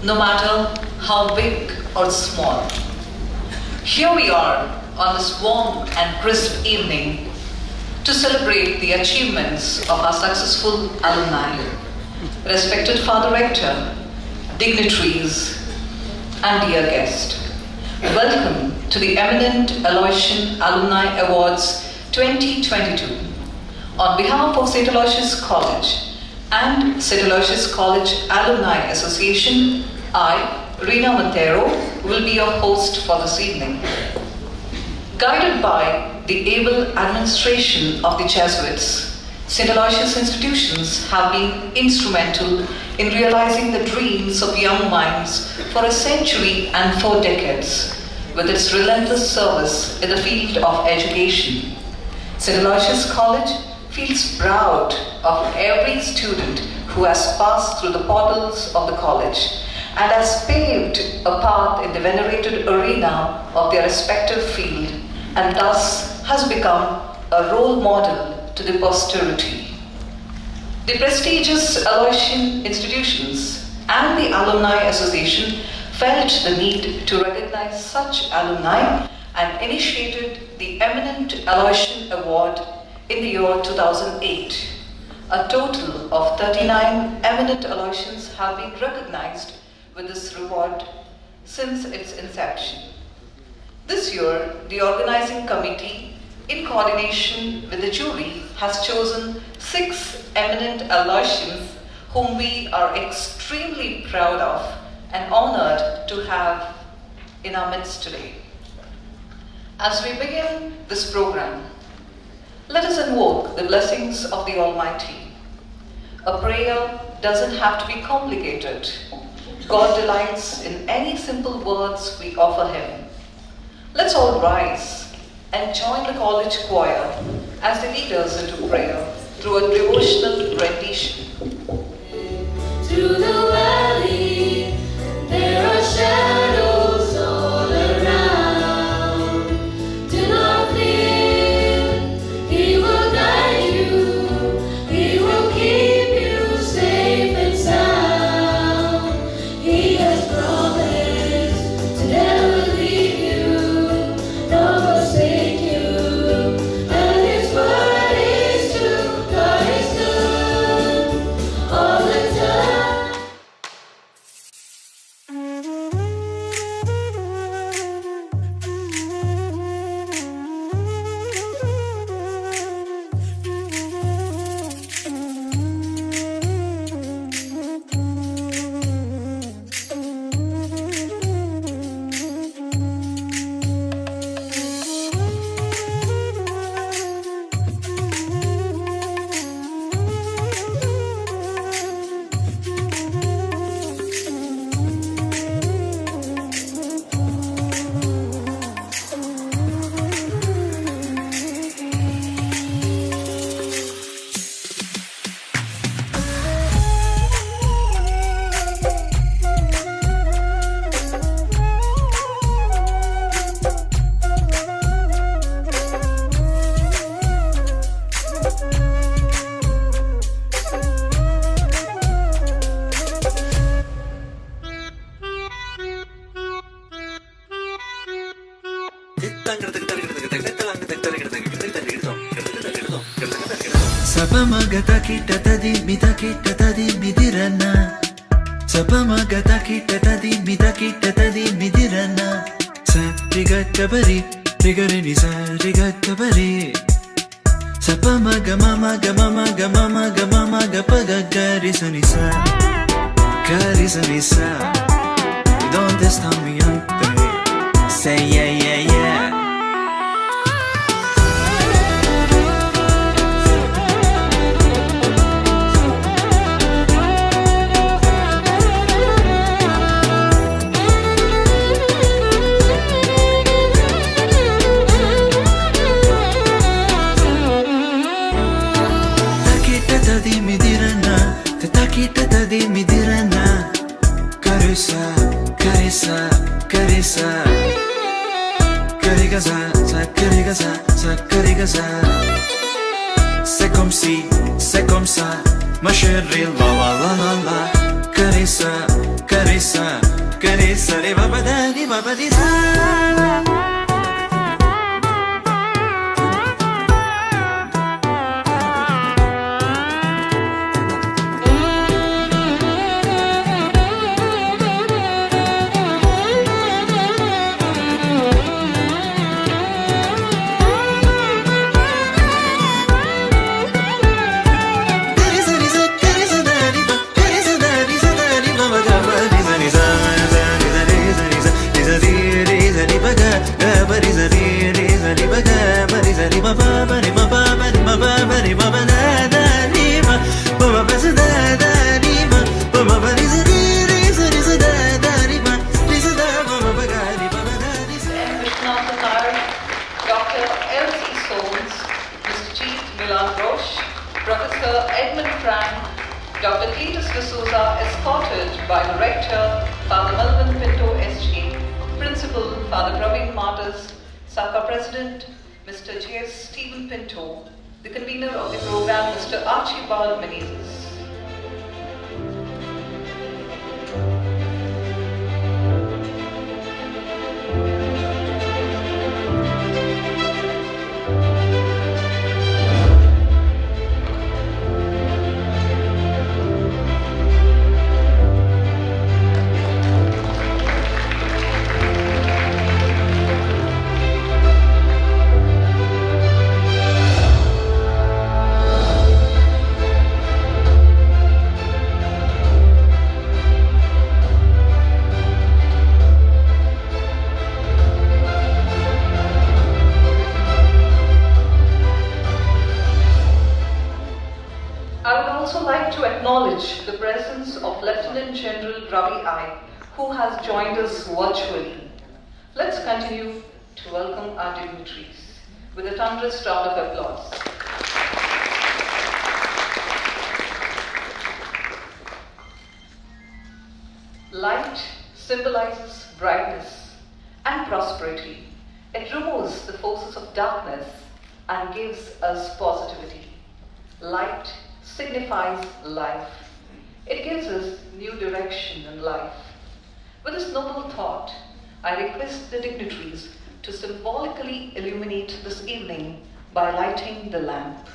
No matter how big or small. Here we are on this warm and crisp evening to celebrate the achievements of our successful alumni, respected Father Rector, dignitaries, and dear guest. Welcome to the Eminent Aloysian Alumni Awards 2022. On behalf of St. Aloysius College and St. Aloysius College Alumni Association, I, Rina Montero, will be your host for this evening. Guided by the able administration of the Jesuits, St. Aloysius institutions have been instrumental in realizing the dreams of young minds for a century and 4 decades, with its relentless service in the field of education. St. Aloysius College feels proud of every student who has passed through the portals of the college and has paved a path in the venerated arena of their respective field, and thus has become a role model to the posterity. The prestigious Aloysian institutions and the Alumni Association felt the need to recognize such alumni and initiated the Eminent Aloysian Award in the year 2008. A total of 39 eminent Aloysians have been recognized with this reward since its inception. This year, the organizing committee, in coordination with the jury, has chosen 6 eminent Aloysians whom we are extremely proud of and honored to have in our midst today. As we begin this program, let us invoke the blessings of the Almighty. A prayer doesn't have to be complicated. God delights in any simple words we offer Him. Let's all rise and join the college choir as they lead us into prayer through a devotional rendition. Through the valley, there are shadows all around. Do not fear, He will guide you. He will keep you safe and sound. He has promised to never leave you, nor forsake you. And His word is true, God is good all the time. Sapamagata kita tadi midirana. Sapamagata kita tadi midirana. Sa rigata bari, rigarini sa rigata bari. Sapamaga paga garisanisa. Don't stop me antes. Say yeah. C'est comme ça, ma chérie, la la la la la. Caressa, caressa, caressa, re ba ba da di ba ba di sa. Professor Edmund Frank, Dr. Cletus D'Souza, escorted by the Rector, Father Melvin Pinto SG, Principal, Father Praveen Martyrs, SACA President, Mr. J.S. Stephen Pinto, the convener of the program, Mr. Archibald Menezes. Acknowledge the presence of Lieutenant General Ravi I, who has joined us virtually. Let's continue to welcome our dignitaries with a thunderous round of applause. Light symbolizes brightness and prosperity. It removes the forces of darkness and gives us positivity. Light signifies life. It gives us new direction in life. With this noble thought, I request the dignitaries to symbolically illuminate this evening by lighting the lamp.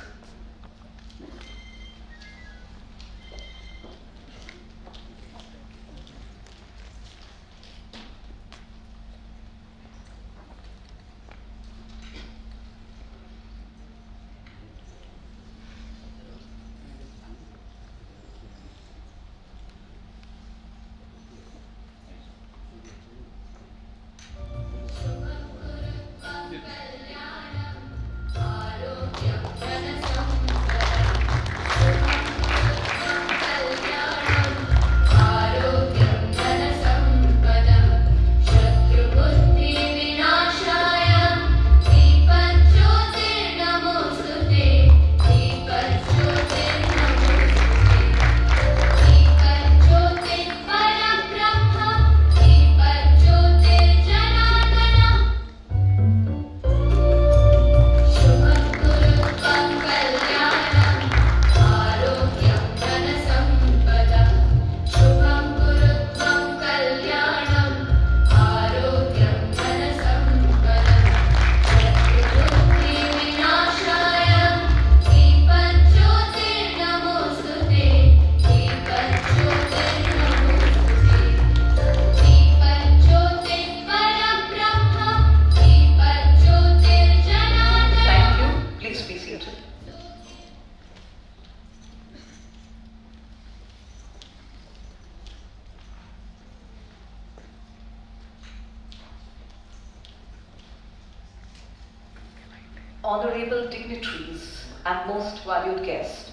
Honorable dignitaries and most valued guests,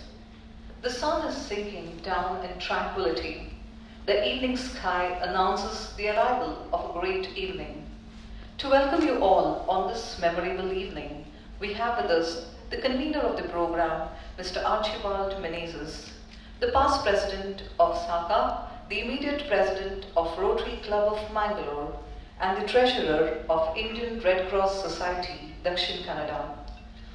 the sun is sinking down in tranquility. The evening sky announces the arrival of a great evening. To welcome you all on this memorable evening, we have with us the convener of the program, Mr. Archibald Menezes, the past president of SACA, the immediate president of Rotary Club of Mangalore, and the Treasurer of Indian Red Cross Society, Dakshin Kannada.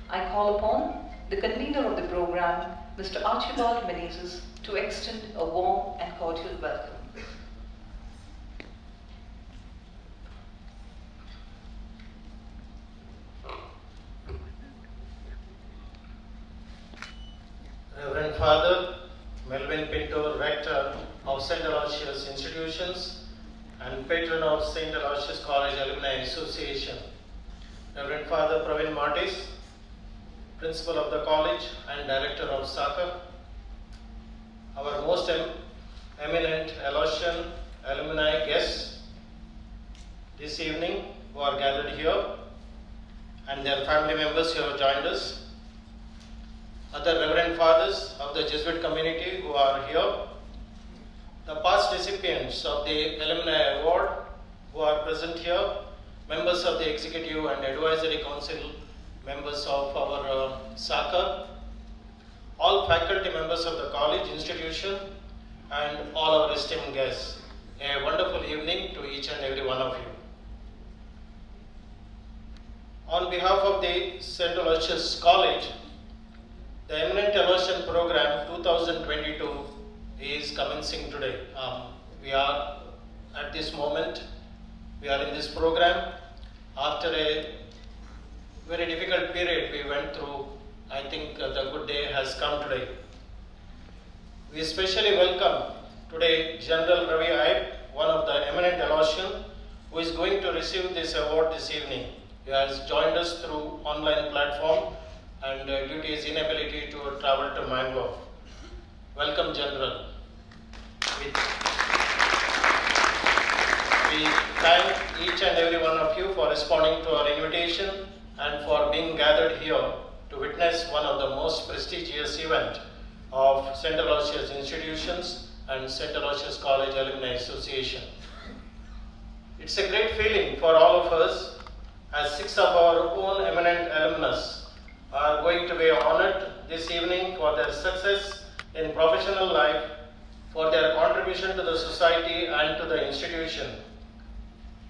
I call upon the convener of the program, Mr. Archibald Menezes, to extend a warm and cordial welcome. Reverend Father Melvin Pinto, Rector of St. Aloysius Institutions and Patron of St. Aloysius College Alumni Association. Reverend Father Pravin Martis, Principal of the College and Director of SACA. Our most eminent Aloysian alumni guests this evening who are gathered here, and their family members who have joined us. Other Reverend Fathers of the Jesuit community who are here, the past recipients of the Alumni Award who are present here, members of the Executive and Advisory Council, members of our SACA, all faculty members of the college institution, and all our esteemed guests. A wonderful evening to each and every one of you. On behalf of the St. Aloysius College, the Eminent Aloysian Program 2022 is commencing today. We are at this moment, we are in this program after a very difficult period we went through. I think the good day has come today. We especially welcome today General Ravi Iyer, one of the eminent Aloysian, who is going to receive this award this evening. He has joined us through online platform and due to his inability to travel to Mangalore. Welcome, General. We thank each and every one of you for responding to our invitation and for being gathered here to witness one of the most prestigious events of St. Aloysius Institutions and St. Aloysius College Alumni Association. It's a great feeling for all of us as 6 of our own eminent alumnus are going to be honored this evening for their success in professional life, for their contribution to the society and to the institution.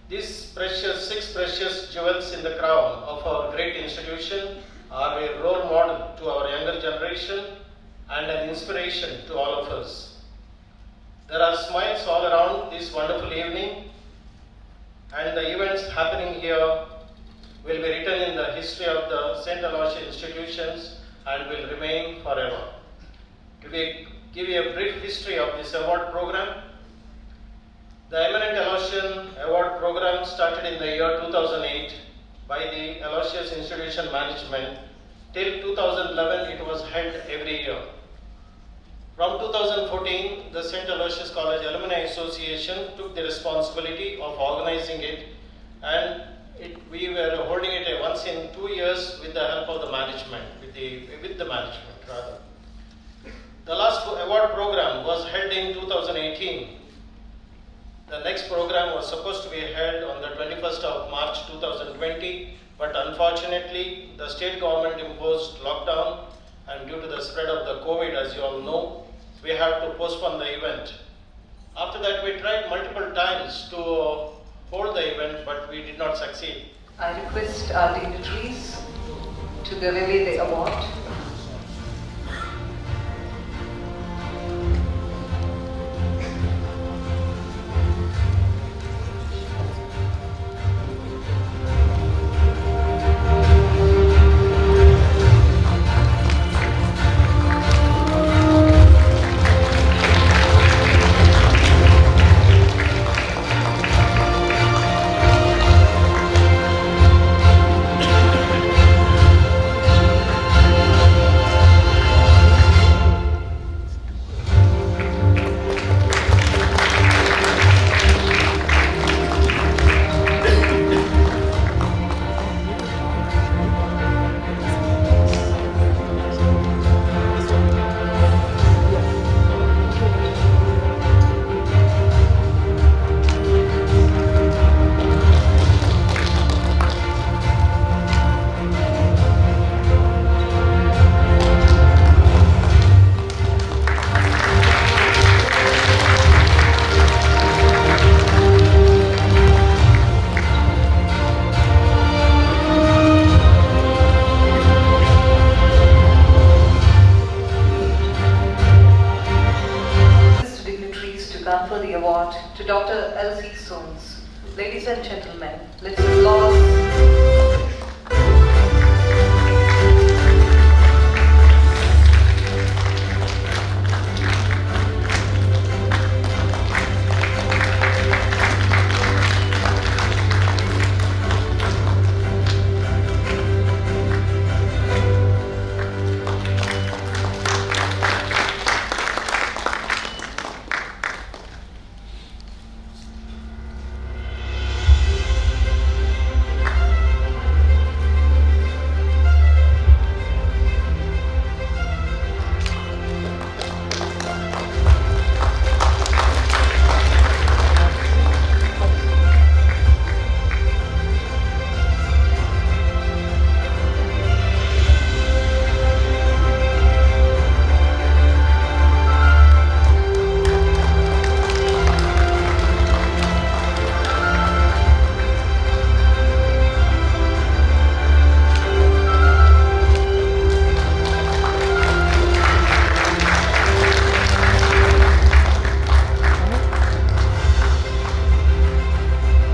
These 6 precious jewels in the crown of our great institution are a role model to our younger generation and an inspiration to all of us. There are smiles all around this wonderful evening, and the events happening here will be written in the history of the St. Aloysius Institutions and will remain forever. To give you a brief history of this award program, the Eminent Aloysian Award program started in the year 2008 by the Aloysius Institution Management. Till 2011, it was held every year. From 2014, the St. Aloysius College Alumni Association took the responsibility of organizing it, and we were holding it once in 2 years with the help of the management, with the management rather. The last award program was held in 2018. The next program was supposed to be held on the 21st of March 2020, but unfortunately the state government imposed lockdown, and due to the spread of the COVID, as you all know, we had to postpone the event. After that, we tried multiple times to hold the event, but we did not succeed. I request our dignitaries to give away the award. Ladies and gentlemen, let's applaud.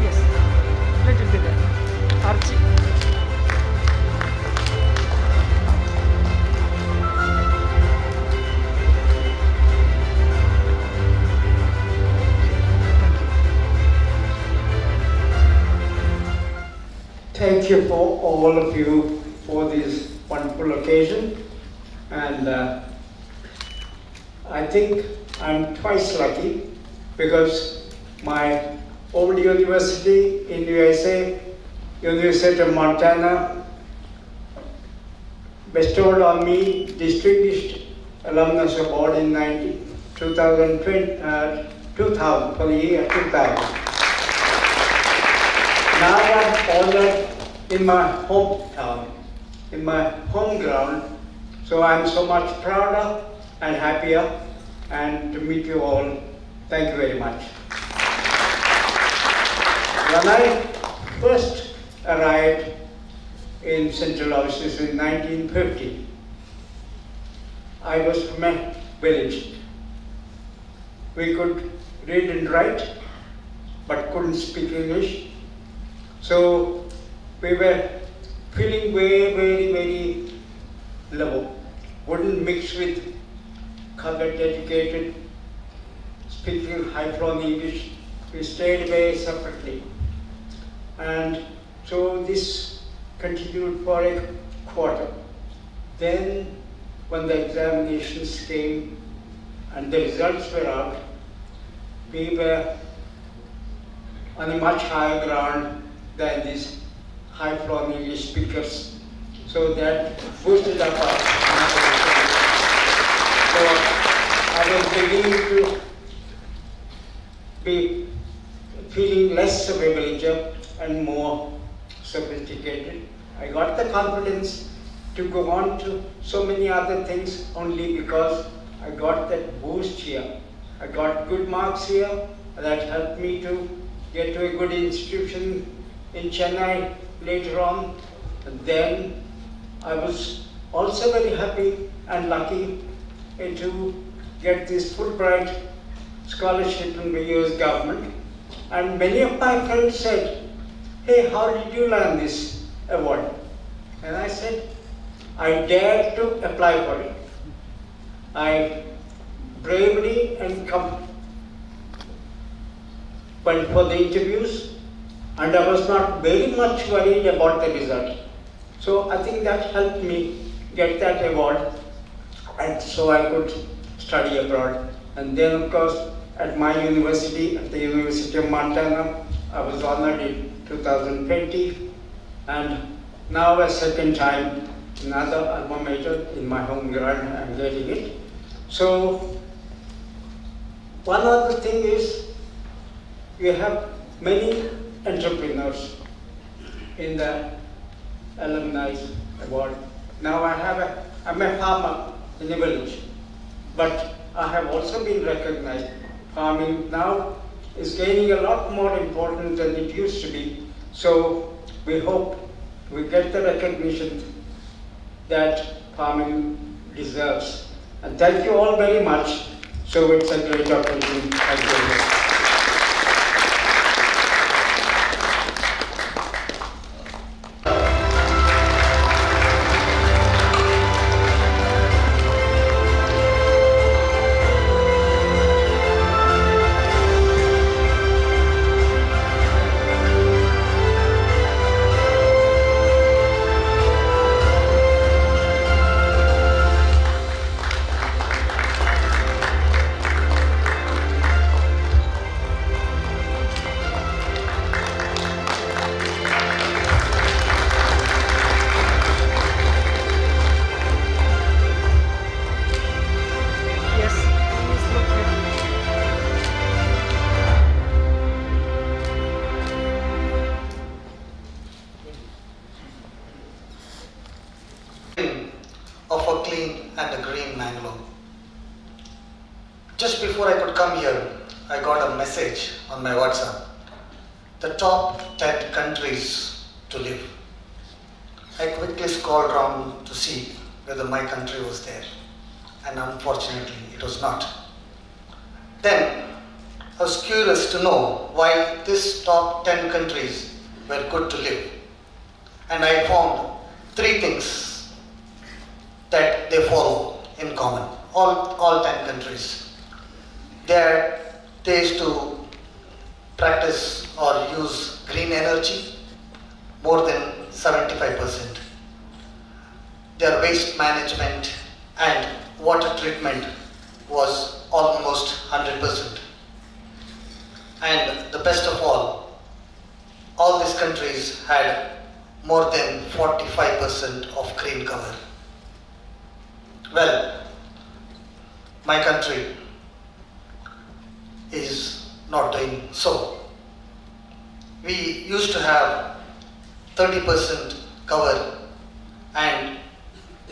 Yes, let it be there. Archie. Thank you for all of you for this wonderful occasion, and I think I'm twice lucky because my old university in USA, University of Montana, bestowed on me Distinguished Alumnus Award in 2000 for the year 2000. Now I'm honored in my hometown, in my home ground, so I'm so much prouder and happier, and to meet you all, thank you very much. When I first arrived in Central Aloysius in 1950, I was from a village. We could read and write, but couldn't speak English. So we were feeling very, very, very low. Wouldn't mix with colored, educated, speaking high-flown English. We stayed very separately. And so this continued for a quarter. Then when the examinations came and the results were out, we were on a much higher ground than these high-flown English speakers. So that boosted up our So I was beginning to be feeling less of a villager and more sophisticated. I got the confidence to go on to so many other things only because I got that boost here. I got good marks here that helped me to get to a good institution in Chennai later on. And then I was also very happy and lucky to get this Fulbright scholarship from the US government. And many of my friends said, "Hey, how did you land this award?" And I said, I dared to apply for it. I bravely and went for the interviews, and I was not very much worried about the result. So I think that helped me get that award, and so I could study abroad. And then, of course, at my university, at the University of Montana, I was honored in 2020, and now a second time, another alma mater in my home ground, I'm getting it. So, one other thing is, we have many entrepreneurs in the Alumni Award. Now I'm a farmer in a village, but I have also been recognized. Farming now is gaining a lot more importance than it used to be. So we hope we get the recognition that farming deserves. And thank you all very much. So it's a great opportunity. Thank you. clean and green Mangalore. Just before I could come here, I got a message on my WhatsApp. The top 10 countries to live. I quickly scrolled around to see whether my country was there, and unfortunately it was not. Then I was curious to know why these top 10 countries were good to live, and I found 3 things that they follow in common, all 10 countries. They used to practice or use green energy more than 75%. Their waste management and water treatment was almost 100%. And the best of all these countries had more than 45% of green cover. Well, my country is not doing so. We used to have 30% cover and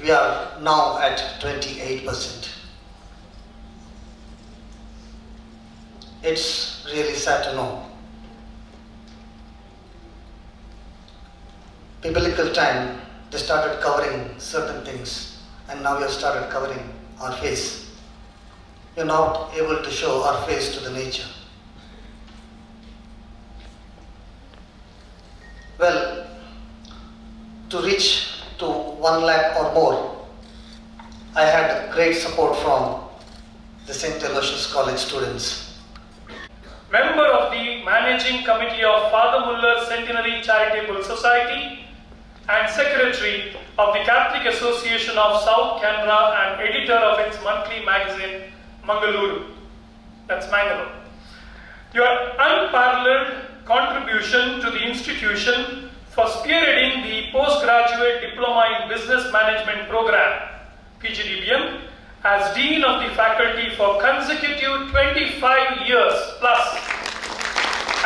we are now at 28%. It's really sad to know. Biblical time, they started covering certain things, and now we have started covering our face. We are not able to show our face to the nature. Well, to reach to 1 lakh or more, I had great support from the St. Aloysius College students. Member of the Managing Committee of Father Muller Centenary Charitable Society and Secretary of the Catholic Association of South Canara and editor of its monthly magazine, Mangaluru. That's Mangalore. Your unparalleled contribution to the institution for spearheading the Postgraduate Diploma in Business Management Program, PGDBM, as Dean of the Faculty for consecutive 25 years plus,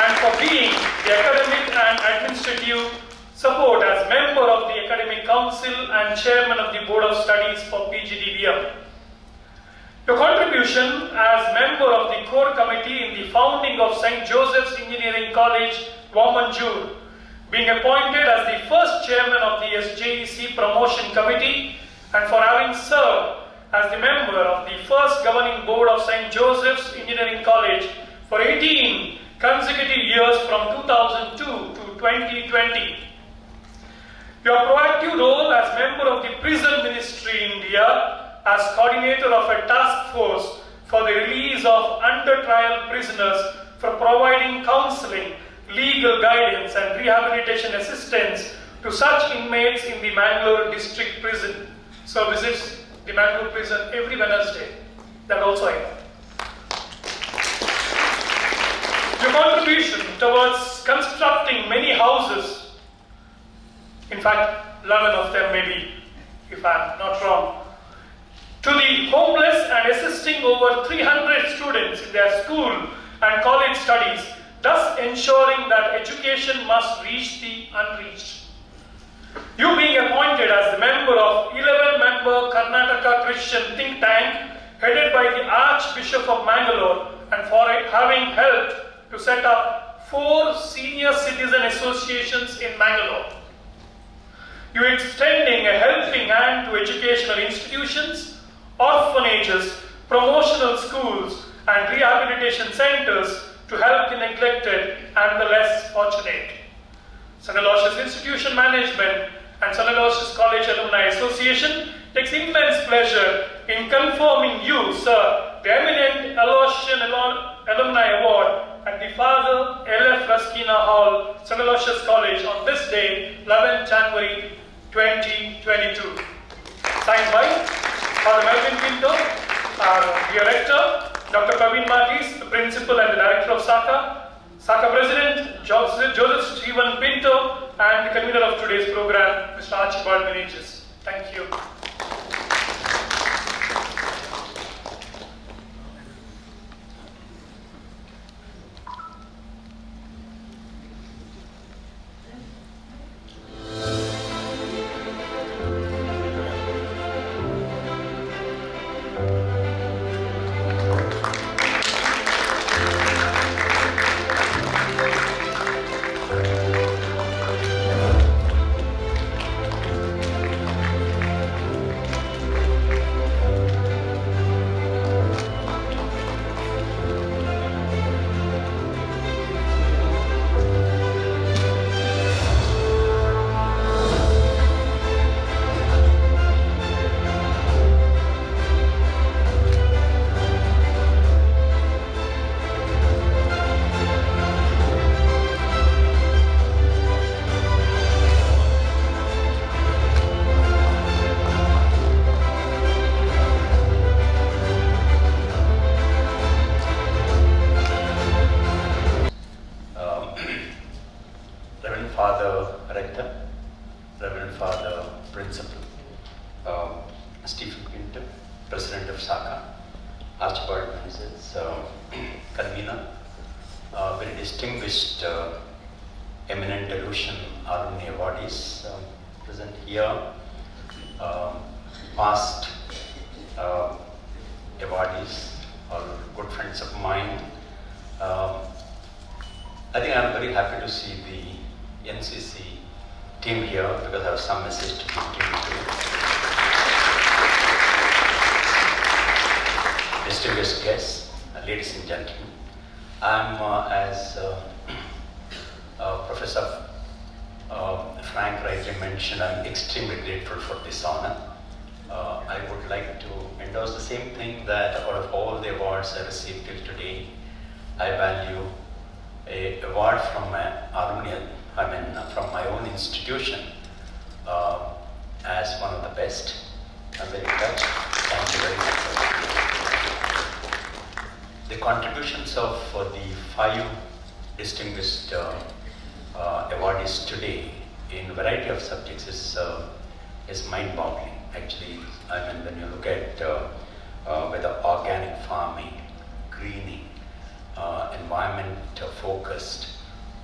and for being the academic and administrative support as member of the Academic Council and Chairman of the Board of Studies for PGDBM. Your contribution as member of the core committee in the founding of St. Joseph's Engineering College, Wammanjur, being appointed as the first chairman of the SJEC Promotion Committee, and for having served as the member of the first governing board of St. Joseph's Engineering College for 18 consecutive years from 2002 to 2020. Your proactive role as member of the Prison Ministry India as coordinator of a task force for the release of under-trial prisoners for providing counseling, legal guidance and rehabilitation assistance to such inmates in the Mangalore District Prison. So visits the Mangalore prison every Wednesday. That also I know. Your contribution towards constructing many houses, in fact 11 of them maybe, if I'm not wrong, to the homeless and assisting over 300 students in their school and college studies, thus ensuring that education must reach the unreached. You being appointed as the member of 11-member Karnataka Christian think tank headed by the Archbishop of Mangalore, and for having helped to set up 4 senior citizen associations in Mangalore. You extending a helping hand to educational institutions, orphanages, promotional schools and rehabilitation centers to help the neglected and the less fortunate. St. Aloysius Institution Management and St. Aloysius College Alumni Association takes immense pleasure in conferring you, sir, the Eminent Aloysian Alumni Award at the Father L.F. Raskina Hall, St. Aloysius College on this day, 11 January 2022. Signed by Father Melvin Pinto, our director, Dr. Praveen Matis, the principal and the director of SACA President, Joseph Stephen Pinto, and the convener of today's program, Mr. Archibald Menezes. Thank you. Reverend Father Principal, Stephen Pinto, President of SACA, Archibald Moses, convener, very distinguished Eminent Aloysian Alumni awardees present here, past awardees, all good friends of mine. I think I'm very happy to see the NCC team here because I have some message to give to you. Distinguished guests, ladies and gentlemen, I'm as Professor Frank rightly mentioned, I'm extremely grateful for this honor. I would like to endorse the same thing that out of all the awards I received till today, I value an award from my alumni, from my own institution as one of the best. I'm very touched. Thank you very much. The contributions of the 5 distinguished awardees today in a variety of subjects is mind-boggling. Actually, when you look at whether organic farming, greening, environment focused,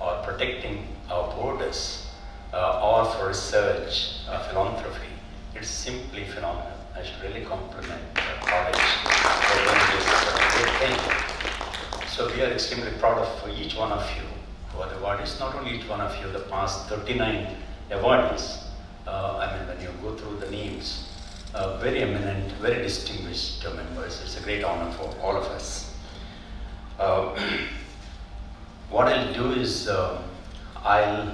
or protecting our borders, or for research, philanthropy, it's simply phenomenal. I should really compliment the college for doing this great thing. So we are extremely proud of each one of you who are the awardees, not only each one of you, the past 39 awardees. When you go through the names, very eminent, very distinguished members. It's a great honor for all of us. What I'll do is I'll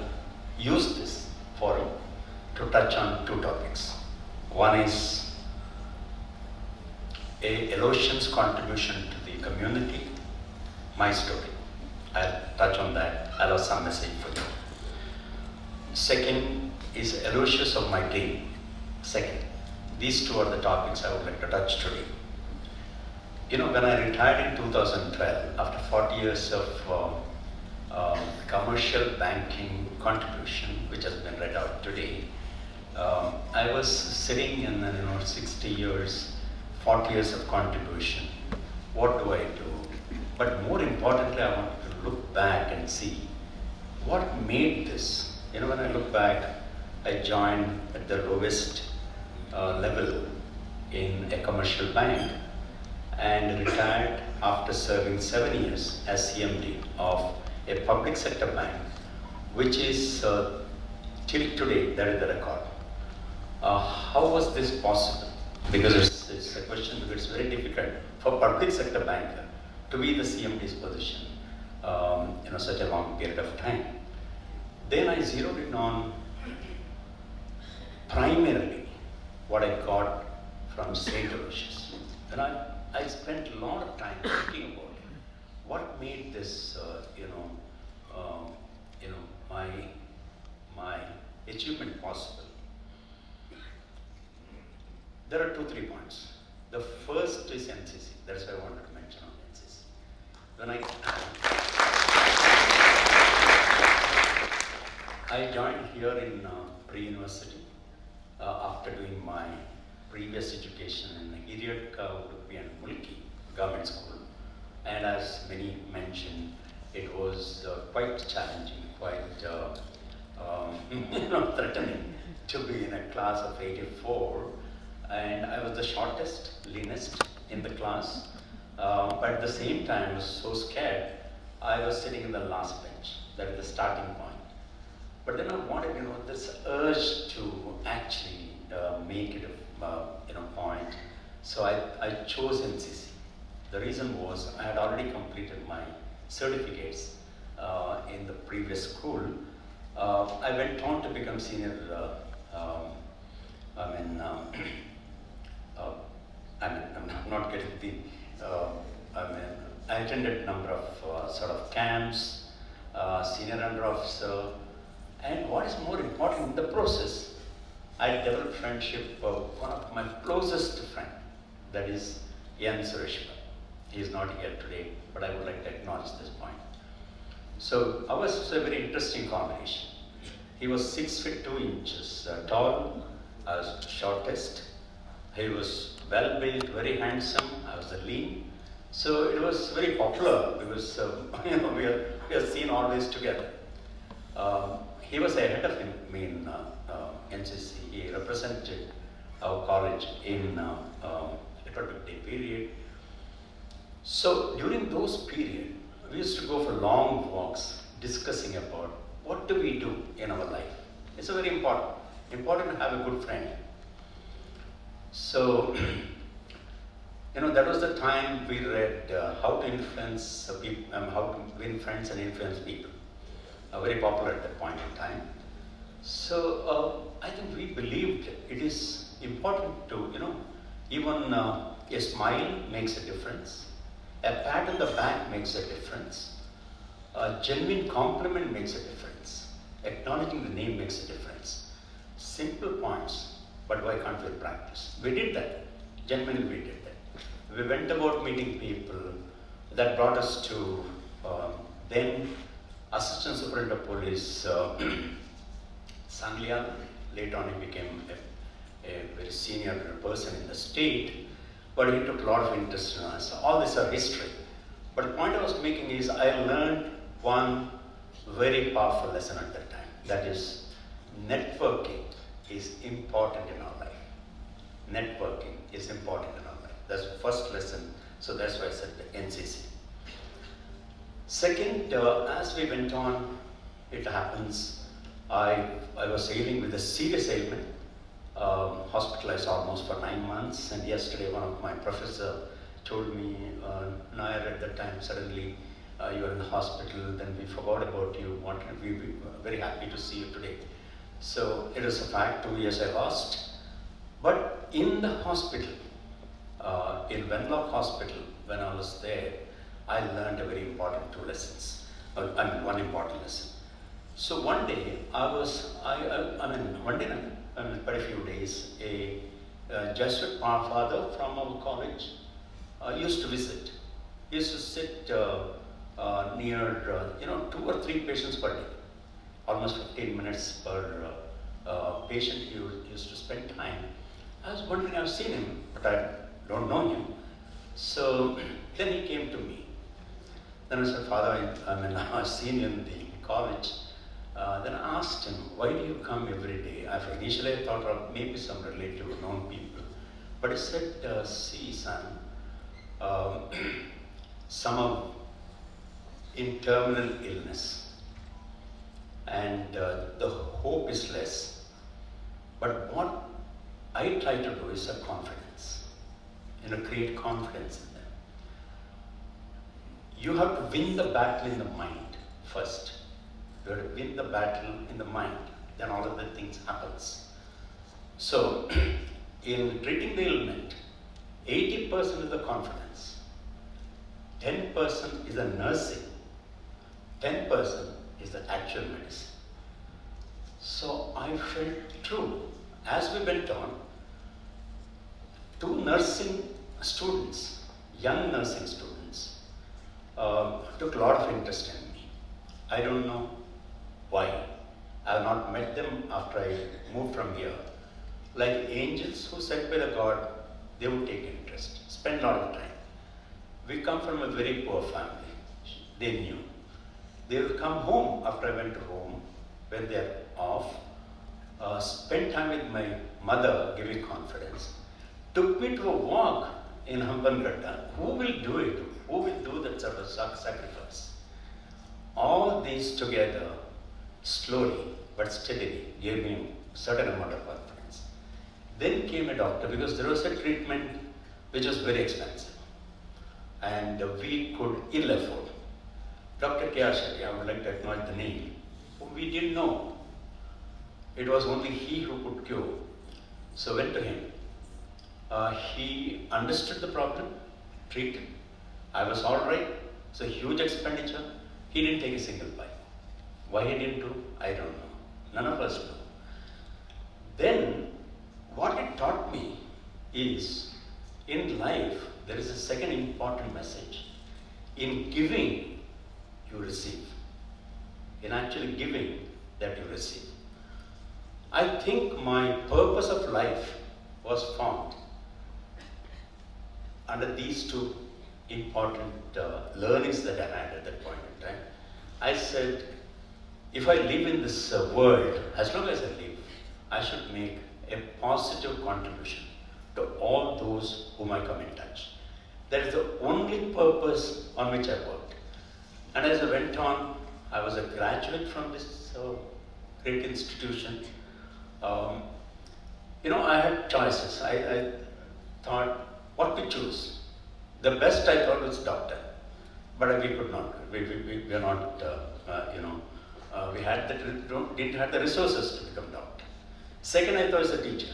use this forum to touch on 2 topics. One is Aloysian's contribution to the community, my story. I'll touch on that. I'll have some message for you. Second is Aloysius of my team. Second. These 2 are the topics I would like to touch today. You know, when I retired in 2012, after 40 years of commercial banking contribution, which has been read out today, I was sitting in 60 years, 40 years of contribution. What do I do? But more importantly, I wanted to look back and see what made this. You know, when I look back, I joined at the lowest level in a commercial bank and retired after serving 7 years as CMD of a public sector bank, which is till today, that is the record. How was this possible? Because it's a question because it's very difficult for public sector banker to be the CMD's position such a long period of time. Then I zeroed in on primarily what I got from St. Aloysius. And I spent a lot of time thinking about it. What made this, my achievement possible? There are 2-3 points. The first is NCC. That's why I wanted to mention on NCC. When I joined here in pre-university after doing my previous education in Hiriadka, Udupi and Mulki government school. And as many mentioned, it was quite challenging, quite threatening to be in a class of 84. And I was the shortest, leanest in the class. But at the same time, I was so scared, I was sitting in the last bench. That is the starting point. But then I wanted, this urge to actually make it a point. So I chose NCC. The reason was I had already completed my certificates in the previous school. I went on to become senior. I'm not getting the. I attended a number of sort of camps, senior under officer, and what is more important in the process, I developed friendship with one of my closest friend, that is Yan Sureshwar. He is not here today, but I would like to acknowledge this point. So ours was a very interesting combination. He was 6 feet 2 inches tall, I was shortest. He was well built, very handsome. I was the lean. So it was very popular because we are seen always together. He was ahead of me in NCC. He represented our college in Republic Day period. So during those periods, we used to go for long walks discussing about what do we do in our life. It's very important to have a good friend. So, that was the time we read How to Influence People, How to Win Friends and Influence People. Very popular at that point in time. So, I think we believed it is important to, even a smile makes a difference. A pat on the back makes a difference. A genuine compliment makes a difference. Acknowledging the name makes a difference. Simple points, but why can't we practice? We did that. Genuinely we did that. We went about meeting people. That brought us to then Assistant Superintendent of Police Sanglia. Later on he became a very senior person in the state, but he took a lot of interest in us. All this are history. But the point I was making is I learned one very powerful lesson at that time. That is, networking is important in our life. Networking is important in our life. That's the first lesson. So that's why I said the NCC. Second, as we went on, it happens, I was ailing with a serious ailment, hospitalized almost for 9 months, and yesterday one of my professor told me, Nair, at that time suddenly you were in the hospital, then we forgot about you, we were very happy to see you today. So it is a fact, 2 years I lost. But in the hospital, in Wenlock Hospital, when I was there, I learned a very important one important lesson. So one day, quite a few days, a Jesuit father from our college used to visit. He used to sit near, 2 or 3 patients per day, almost 15 minutes per patient. He used to spend time. I was wondering, I've seen him, but I don't know him. So then he came to me. Then I said, Father, I've seen you in the college. Then I asked him, why do you come every day? Initially I thought of maybe some relative, known people. But he said, see son, some are in terminal illness and the hope is less. But what I try to do is a confidence, create confidence in them. You have to win the battle in the mind first. You have to win the battle in the mind, then all of the things happens. So, in treating the ailment, 80% is the confidence, 10% is the nursing, 10% is the actual medicine. So I felt true. As we went on, 2 nursing students, young nursing students, took a lot of interest in me. I don't know why. I have not met them after I moved from here. Like angels who sent by the God, they would take interest, spend a lot of time. We come from a very poor family. They knew. They will come home after I went to home, when they are off, spend time with my mother, giving confidence. Took me to a walk in Hampanghatta. Who will do it? Who will do that sort of sacrifice? All these together, slowly but steadily, gave me a certain amount of confidence. Then came a doctor, because there was a treatment which was very expensive and we could ill afford. Dr. K.R. Shetty, I would like to acknowledge the name. We didn't know. It was only he who could cure. So went to him. He understood the problem, treated. I was all right. It's a huge expenditure. He didn't take a single bite. Why he didn't do, I don't know. None of us know. Then, what it taught me is, in life, there is a second important message. In giving, you receive. In actually giving, that you receive. I think my purpose of life was formed under these two important learnings that I had at that point in time. I said, if I live in this world, as long as I live, I should make a positive contribution to all those whom I come in touch. That is the only purpose on which I worked. And as I went on, I was a graduate from this great institution. I had choices. I thought what to choose. The best I thought was doctor, but we could not. We are not. We didn't have the resources to become doctor. Second, I thought was a teacher,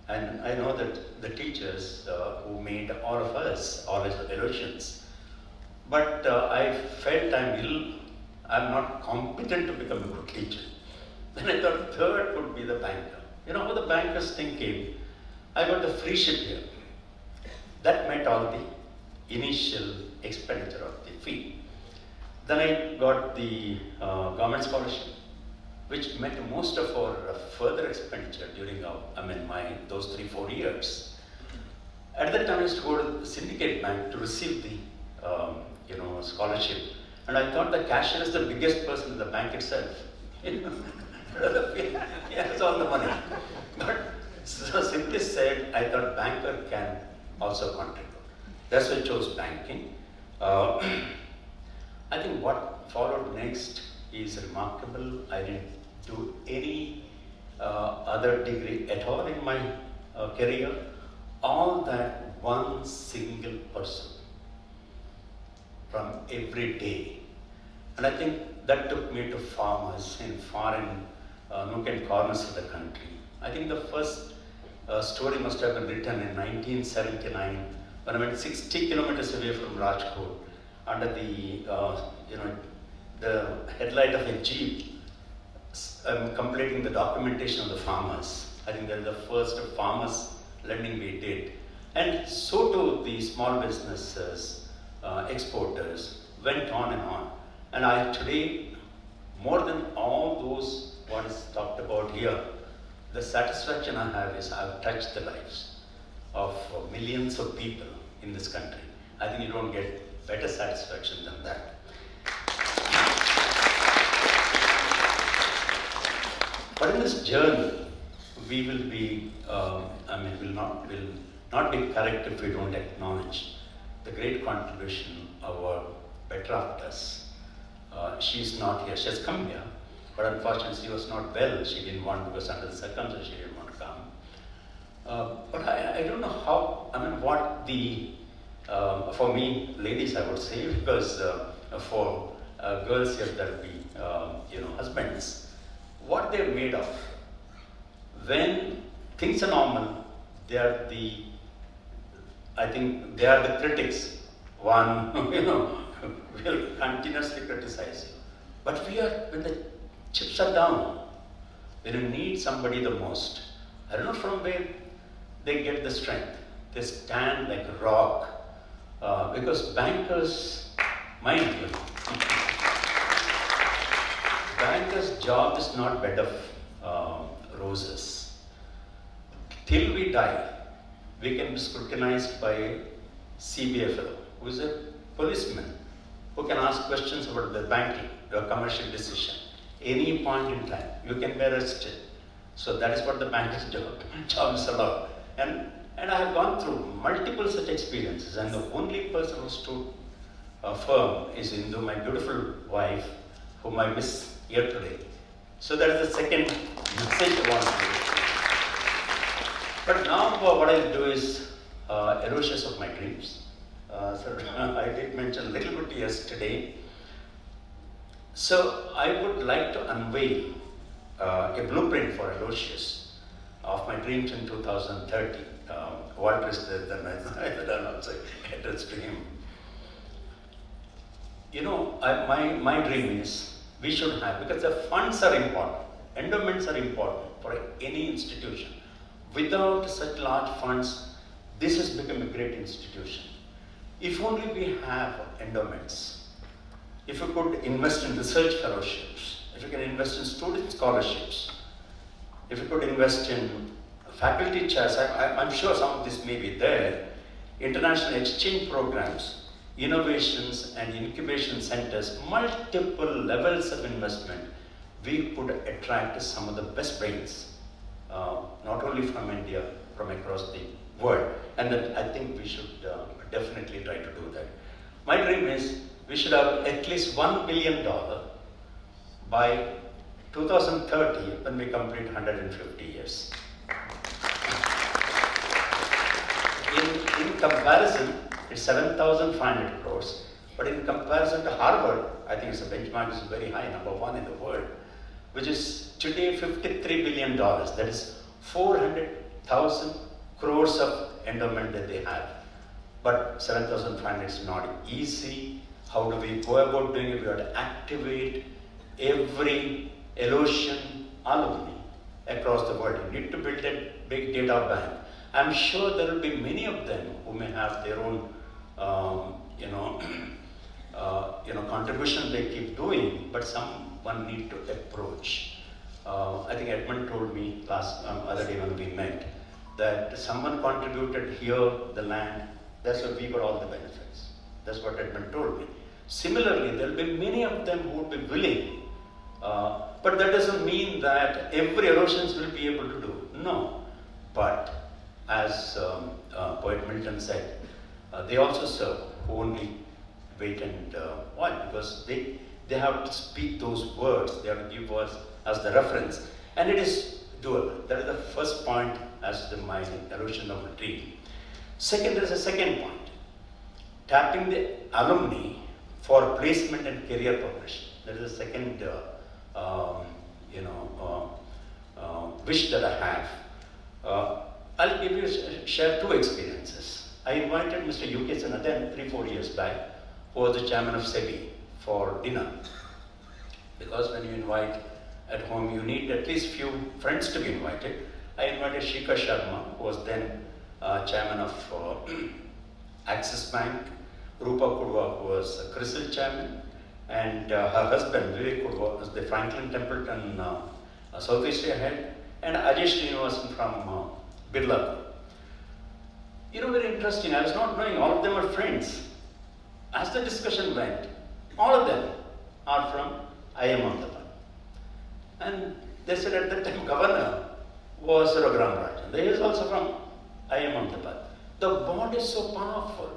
and I know that the teachers who made all of us, all as Aloysians, but I felt I'm not competent to become a good teacher. Then I thought third would be the banker. How the banker's thing came, I got the free ship here. That met all the initial expenditure of the fee. Then I got the government scholarship, which met most of our further expenditure during those 3-4 years. At that time, I used to go to the syndicate bank to receive the scholarship, and I thought the cashier is the biggest person in the bank itself. He has all the money. But so simply said, I thought banker can also contribute. That's why I chose banking. I think what followed next is remarkable. I didn't do any other degree at all in my career. All that one single person from every day. And I think that took me to farmers in foreign nook and corners of the country. I think the first story must have been written in 1979 when I went 60 kilometers away from Rajkot under the headlight of a jeep, completing the documentation of the farmers. I think that is the first farmers lending we did. And so too the small businesses, exporters, went on and on. And I today, more than all those what is talked about here, the satisfaction I have is I've touched the lives of millions of people in this country. I think you don't get better satisfaction than that. But in this journey, we will be, will not be correct if we don't acknowledge the great contribution of our better afters. She's not here. She has come here, but unfortunately she was not well. She didn't want, because under the circumstances she didn't want to come. But I don't know how, what the, for me, ladies I would say, because for girls here there will be, husbands, what they're made of. When things are normal, they are the, I think they are the critics. One, will continuously criticize you. But we are, when the chips are down, when you need somebody the most, I don't know from where they get the strength. They stand like a rock. Because bankers, mind you, bankers' job is not bed of roses. Till we die, we can be scrutinized by a CBA fellow, who is a policeman, who can ask questions about the banking, your commercial decision. Any point in time, you can be arrested. So that is what the banker's job is allowed. And I have gone through multiple such experiences, and the only person who stood firm is Indu, my beautiful wife, whom I miss here today. So that is the second message I want to give. But now what I'll do is Aloysius of my dreams. So I did mention a little bit yesterday. So I would like to unveil a blueprint for Aloysius of my dreams in 2030. Walter is there, then I also address to him. My dream is we should have, because the funds are important, endowments are important for any institution. Without such large funds, this has become a great institution. If only we have endowments, if we could invest in research fellowships, if we can invest in student scholarships, if you could invest in faculty chairs, I'm sure some of this may be there, international exchange programs, innovations and incubation centers, multiple levels of investment, we could attract some of the best brains, not only from India, from across the world. And that I think we should definitely try to do that. My dream is we should have at least $1 billion by 2030 when we complete 150 years. In comparison, it's 7,500 crores, but in comparison to Harvard, I think it's a benchmark is very high, #1 in the world, which is today $53 billion. That is 400,000 crores of endowment that they have. But 7,500 is not easy. How do we go about doing it? We have to activate every Aloysian alumni across the world. You need to build a big data bank. I'm sure there will be many of them who may have their own, contribution they keep doing, but someone need to approach. I think Edmund told me other day when we met that someone contributed here, the land, that's where we got all the benefits. That's what Edmund told me. Similarly, there will be many of them who would be willing, but that doesn't mean that every Aloysians will be able to do. No, but as poet Milton said, they also serve who only wait and watch, because they have to speak those words, they have to give us as the reference, and it is doable. That is the first point as my Aloysian of the dream. Second, there is a second point, tapping the alumni for placement and career progression. That is the second wish that I have. I'll give you share two experiences. I invited Mr. U.K. Sanathan 3-4 years back, who was the chairman of SEBI, for dinner. Because when you invite at home, you need at least few friends to be invited. I invited Shikha Sharma, who was then chairman of Axis Bank, Rupa Kudwa, who was CRISIL chairman, and her husband, Vivek Kudwa, was the Franklin Templeton South Asia head, and Ajay Srinivasan from Birla. Very interesting. I was not knowing, all of them are friends. As the discussion went, all of them are from IIM Ahmedabad. And they said at that time, governor was Raghuram Rajan. He is also from IIM Ahmedabad. The bond is so powerful.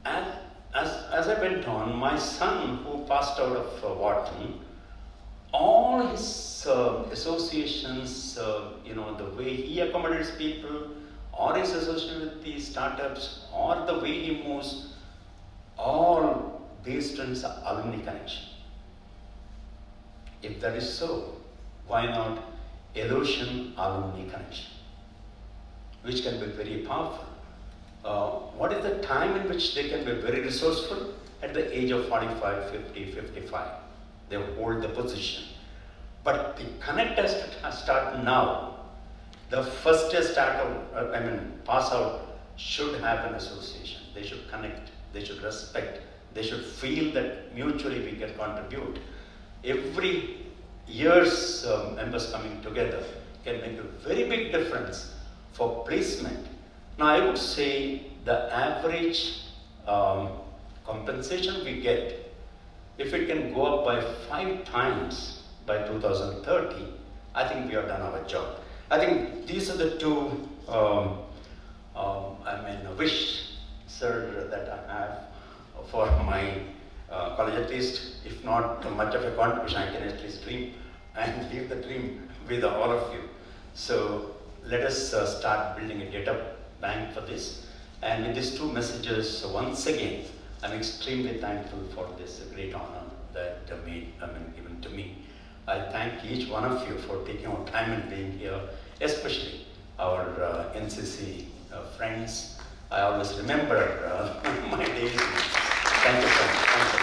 And as I went on, my son, who passed out of Wharton, all his associations, the way he accommodates people, or his association with the startups, or the way he moves, all based on his alumni connection. If that is so, why not Aloysian alumni connection, which can be very powerful. What is the time in which they can be very resourceful? At the age of 45, 50, 55. They hold the position. But the connect has to start now. The first year pass out should have an association. They should connect, they should respect, they should feel that mutually we can contribute. Every year's members coming together can make a very big difference for placement. Now I would say the average compensation we get, if it can go up by 5 times by 2030, I think we have done our job. I think these are the two wish, sir, that I have for my college. At least, if not much of a contribution, I can at least dream and leave the dream with all of you. So let us start building a data bank for this. And with these two messages, once again, I'm extremely thankful for this great honor that given to me. I thank each one of you for taking our time and being here, especially our NCC friends. I always remember my days. Thank you so much. Thank you.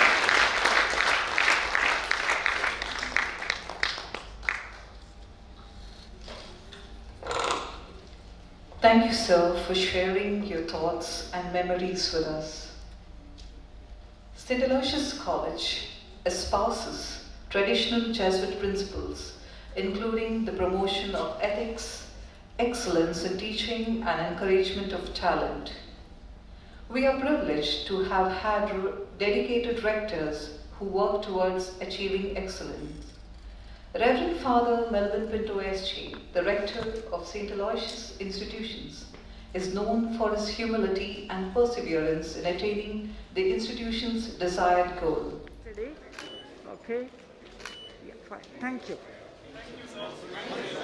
Thank you, sir, for sharing your thoughts and memories with us. St. Aloysius College espouses traditional Jesuit principles including the promotion of ethics, excellence in teaching, and encouragement of talent. We are privileged to have had dedicated rectors who work towards achieving excellence. Reverend Father Melvin Pinto SG, the rector of St. Aloysius Institutions, is known for his humility and perseverance in attaining the institution's desired goal. Today? Okay. Yeah, fine. Thank you. Thank you, sir.